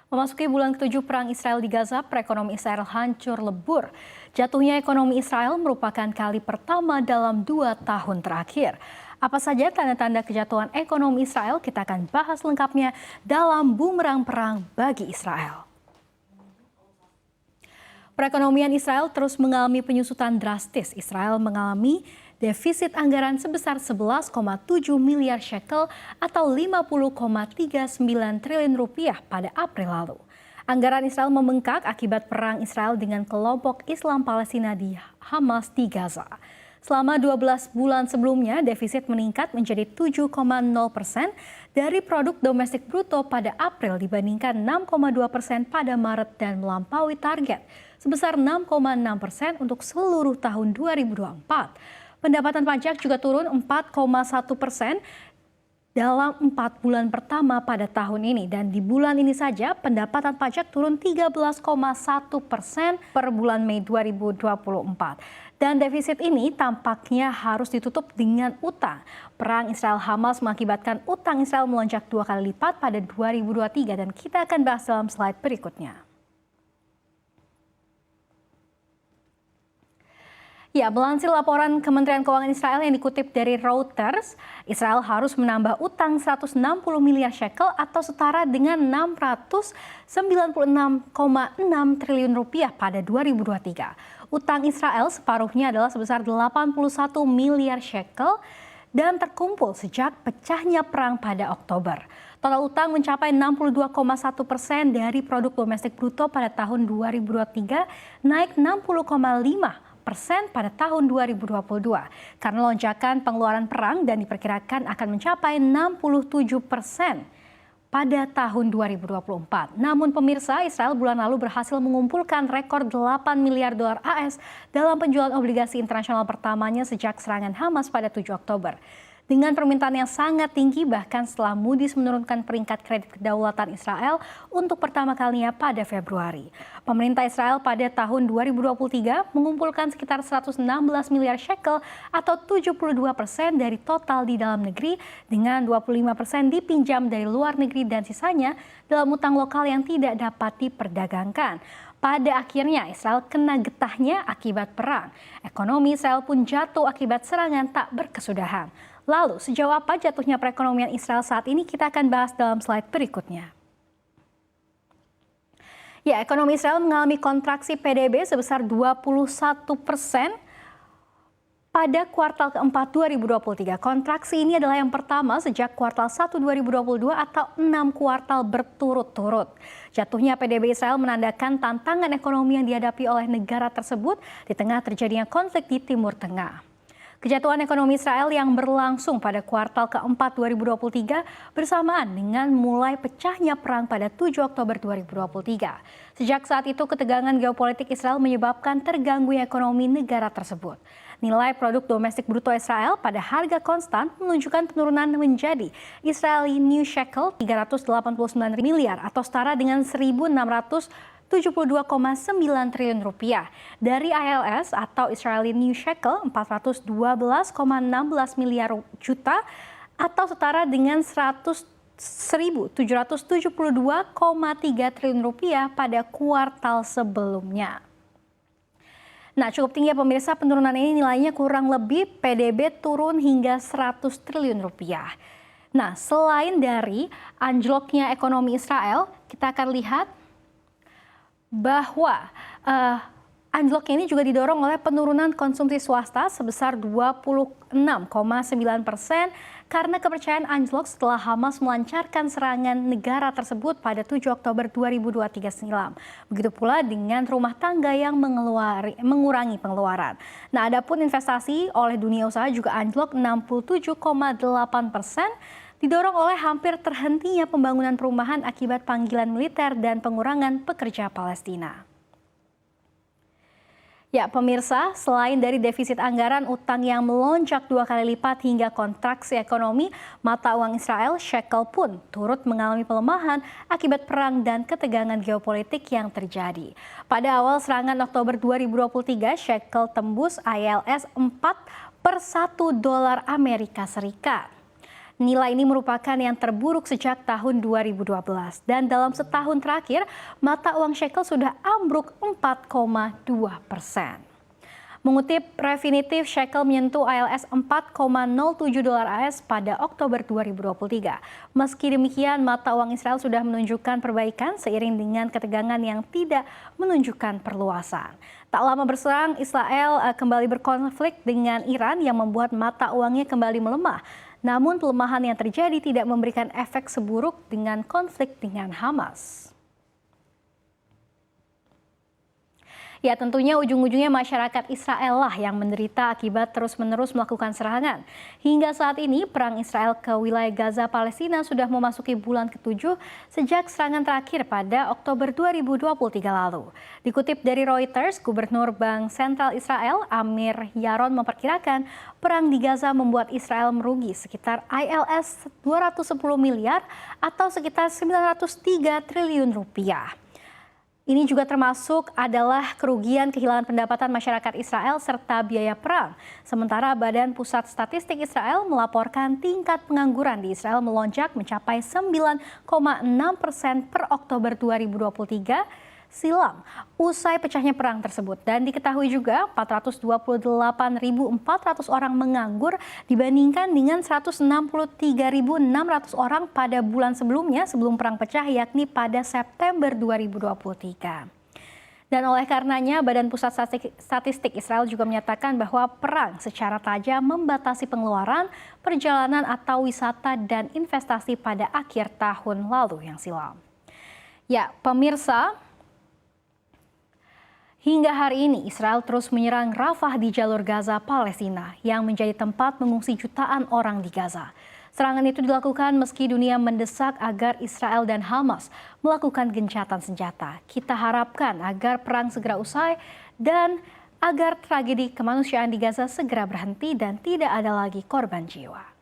Memasuki bulan ke-7 perang Israel di Gaza, perekonomian Israel hancur lebur. Jatuhnya ekonomi Israel merupakan kali pertama dalam 2 tahun terakhir. Apa saja tanda-tanda kejatuhan ekonomi Israel? Kita akan bahas lengkapnya dalam Bumerang Perang bagi Israel. Perekonomian Israel terus mengalami penyusutan drastis. Israel mengalami defisit anggaran sebesar 11,7 miliar shekel atau 50,39 triliun rupiah pada April lalu. Anggaran Israel membengkak akibat perang Israel dengan kelompok Islam Palestina di Hamas di Gaza. Selama 12 bulan sebelumnya, defisit meningkat menjadi 7,0% dari produk domestik bruto pada April dibandingkan 6,2% pada Maret dan melampaui target sebesar 6,6% untuk seluruh tahun 2024. Pendapatan pajak juga turun 4,1% dalam 4 bulan pertama pada tahun ini. Dan di bulan ini saja pendapatan pajak turun 13,1% per bulan Mei 2024. Dan defisit ini tampaknya harus ditutup dengan utang. Perang Israel-Hamas mengakibatkan utang Israel melonjak 2 kali lipat pada 2023 dan kita akan bahas dalam slide berikutnya. Ya, melansir laporan Kementerian Keuangan Israel yang dikutip dari Reuters, Israel harus menambah utang 160 miliar shekel atau setara dengan 696,6 triliun rupiah pada 2023. Utang Israel separuhnya adalah sebesar 81 miliar shekel dan terkumpul sejak pecahnya perang pada Oktober. Total utang mencapai 62,1% dari produk domestik bruto pada tahun 2023, naik 60,5% pada tahun 2022 karena lonjakan pengeluaran perang dan diperkirakan akan mencapai 67% pada tahun 2024. Namun pemirsa, Israel bulan lalu berhasil mengumpulkan rekor 8 miliar dolar AS dalam penjualan obligasi internasional pertamanya sejak serangan Hamas pada 7 Oktober. Dengan permintaan yang sangat tinggi bahkan setelah Moody's menurunkan peringkat kredit kedaulatan Israel untuk pertama kalinya pada Februari. Pemerintah Israel pada tahun 2023 mengumpulkan sekitar 116 miliar shekel atau 72% dari total di dalam negeri dengan 25% dipinjam dari luar negeri dan sisanya dalam utang lokal yang tidak dapat diperdagangkan. Pada akhirnya Israel kena getahnya akibat perang. Ekonomi Israel pun jatuh akibat serangan tak berkesudahan. Lalu, sejauh apa jatuhnya perekonomian Israel saat ini? Kita akan bahas dalam slide berikutnya. Ya, ekonomi Israel mengalami kontraksi PDB sebesar 21% pada kuartal keempat 2023. Kontraksi ini adalah yang pertama sejak kuartal 1 2022 atau 6 kuartal berturut-turut. Jatuhnya PDB Israel menandakan tantangan ekonomi yang dihadapi oleh negara tersebut di tengah terjadinya konflik di Timur Tengah. Kejatuhan ekonomi Israel yang berlangsung pada kuartal keempat 2023 bersamaan dengan mulai pecahnya perang pada 7 Oktober 2023. Sejak saat itu ketegangan geopolitik Israel menyebabkan terganggunya ekonomi negara tersebut. Nilai produk domestik bruto Israel pada harga konstan menunjukkan penurunan menjadi Israeli New Shekel 389 miliar atau setara dengan 1.672,9 triliun rupiah. Dari ILS atau Israeli New Shekel 412,16 miliar juta atau setara dengan 1.772,3 triliun rupiah pada kuartal sebelumnya. Nah, cukup tinggi ya pemirsa, penurunan ini nilainya kurang lebih PDB turun hingga 100 triliun rupiah. Nah, selain dari anjloknya ekonomi Israel, kita akan lihat bahwa anjloknya ini juga didorong oleh penurunan konsumsi swasta sebesar 26,9% karena kepercayaan anjlok setelah Hamas melancarkan serangan negara tersebut pada 7 Oktober 2023 silam. Begitu pula dengan rumah tangga yang mengurangi pengeluaran. Nah, adapun investasi oleh dunia usaha juga anjlok 67,8%. Didorong oleh hampir terhentinya pembangunan perumahan akibat panggilan militer dan pengurangan pekerja Palestina. Ya pemirsa, selain dari defisit anggaran, utang yang melonjak 2 kali lipat hingga kontraksi ekonomi, mata uang Israel shekel pun turut mengalami pelemahan akibat perang dan ketegangan geopolitik yang terjadi. Pada awal serangan Oktober 2023, shekel tembus ILS 4 per 1 dolar Amerika Serikat. Nilai ini merupakan yang terburuk sejak tahun 2012 dan dalam setahun terakhir mata uang shekel sudah ambruk 4,2%. Mengutip Refinitiv, shekel menyentuh ILS 4,07 dolar AS pada Oktober 2023. Meski demikian, mata uang Israel sudah menunjukkan perbaikan seiring dengan ketegangan yang tidak menunjukkan perluasan. Tak lama berselang, Israel kembali berkonflik dengan Iran yang membuat mata uangnya kembali melemah. Namun pelemahan yang terjadi tidak memberikan efek seburuk dengan konflik dengan Hamas. Ya, tentunya ujung-ujungnya masyarakat Israel lah yang menderita akibat terus-menerus melakukan serangan. Hingga saat ini, perang Israel ke wilayah Gaza Palestina sudah memasuki bulan ke-7 sejak serangan terakhir pada Oktober 2023 lalu. Dikutip dari Reuters, Gubernur Bank Sentral Israel, Amir Yaron, memperkirakan perang di Gaza membuat Israel merugi sekitar ILS 210 miliar atau sekitar 903 triliun rupiah. Ini juga termasuk adalah kerugian kehilangan pendapatan masyarakat Israel serta biaya perang. Sementara Badan Pusat Statistik Israel melaporkan tingkat pengangguran di Israel melonjak mencapai 9,6% per Oktober 2023 silam usai pecahnya perang tersebut. Dan diketahui juga 428.400 orang menganggur dibandingkan dengan 163.600 orang pada bulan sebelumnya sebelum perang pecah, yakni pada September 2023. Dan oleh karenanya, Badan Pusat Statistik Israel juga menyatakan bahwa perang secara tajam membatasi pengeluaran, perjalanan atau wisata dan investasi pada akhir tahun lalu yang silam. Ya, pemirsa, hingga hari ini Israel terus menyerang Rafah di jalur Gaza Palestina yang menjadi tempat mengungsi jutaan orang di Gaza. Serangan itu dilakukan meski dunia mendesak agar Israel dan Hamas melakukan gencatan senjata. Kita harapkan agar perang segera usai dan agar tragedi kemanusiaan di Gaza segera berhenti dan tidak ada lagi korban jiwa.